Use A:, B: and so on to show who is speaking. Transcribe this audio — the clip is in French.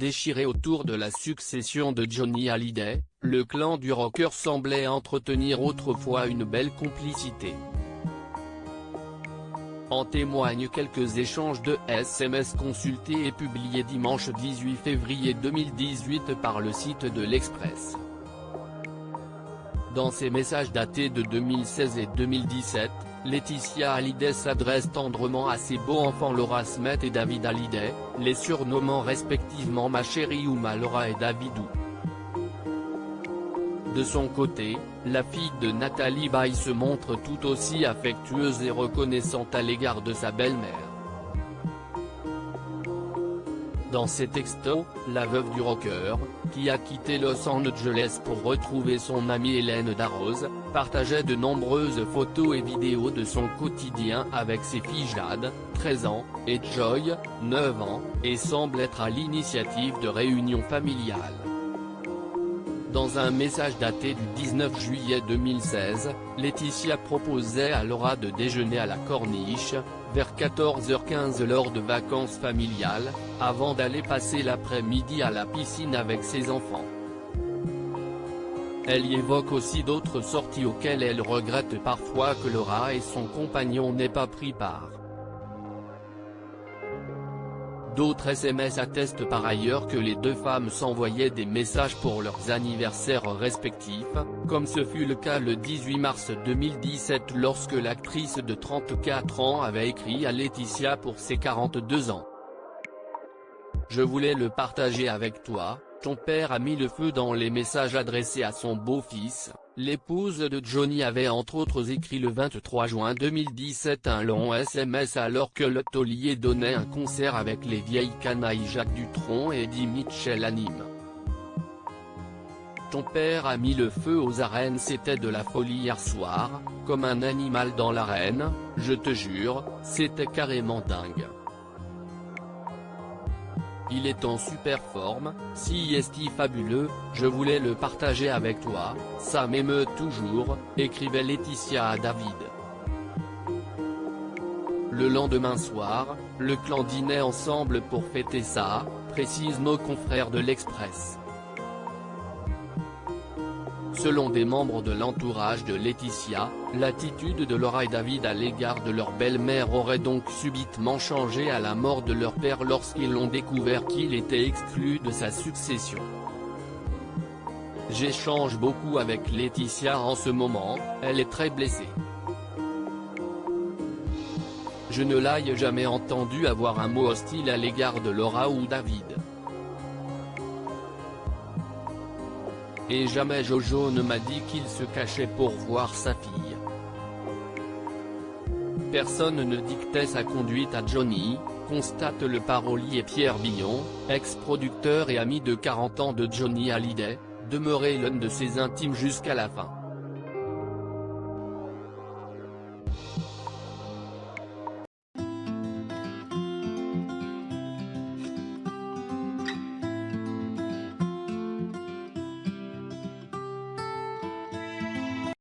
A: déchiré autour de la succession de Johnny Hallyday, le clan du rocker semblait entretenir autrefois une belle complicité. En témoignent quelques échanges de SMS consultés et publiés dimanche 18 février 2018 par le site de l'Express. Dans ces messages datés de 2016 et 2017, Laetitia Hallyday s'adresse tendrement à ses beaux-enfants Laura Smith et David Hallyday, les surnommant respectivement ma chérie ou ma Laura et Davidou. De son côté, la fille de Nathalie Baye se montre tout aussi affectueuse et reconnaissante à l'égard de sa belle-mère. Dans ses textos, la veuve du rocker, qui a quitté Los Angeles pour retrouver son amie Hélène Darroze, partageait de nombreuses photos et vidéos de son quotidien avec ses filles Jade, 13 ans, et Joy, 9 ans, et semble être à l'initiative de réunions familiales. Dans un message daté du 19 juillet 2016, Laetitia proposait à Laura de déjeuner à la Corniche, vers 14h15 lors de vacances familiales, avant d'aller passer l'après-midi à la piscine avec ses enfants. Elle y évoque aussi d'autres sorties auxquelles elle regrette parfois que Laura et son compagnon n'aient pas pris part. D'autres SMS attestent par ailleurs que les deux femmes s'envoyaient des messages pour leurs anniversaires respectifs, comme ce fut le cas le 18 mars 2017 lorsque l'actrice de 34 ans avait écrit à Laetitia pour ses 42 ans. Je voulais le partager avec toi. Ton père a mis le feu dans les messages adressés à son beau-fils. L'épouse de Johnny avait entre autres écrit le 23 juin 2017 un long SMS alors que le taulier donnait un concert avec les vieilles canailles Jacques Dutronc et Eddie Mitchell à Nîmes. Ton père a mis le feu aux arènes, c'était de la folie hier soir, comme un animal dans l'arène, je te jure, c'était carrément dingue. Il est en super forme, si est fabuleux, je voulais le partager avec toi, ça m'émeut toujours, écrivait Laetitia à David. Le lendemain soir, le clan dînait ensemble pour fêter ça, précisent nos confrères de l'Express. Selon des membres de l'entourage de Laetitia, l'attitude de Laura et David à l'égard de leur belle-mère aurait donc subitement changé à la mort de leur père lorsqu'ils ont découvert qu'il était exclu de sa succession. J'échange beaucoup avec Laetitia en ce moment, elle est très blessée. Je ne l'ai jamais entendu avoir un mot hostile à l'égard de Laura ou David. Et jamais Jojo ne m'a dit qu'il se cachait pour voir sa fille. Personne ne dictait sa conduite à Johnny, constate le parolier Pierre Billon, ex-producteur et ami de 40 ans de Johnny Hallyday, demeuré l'un de ses intimes jusqu'à la fin.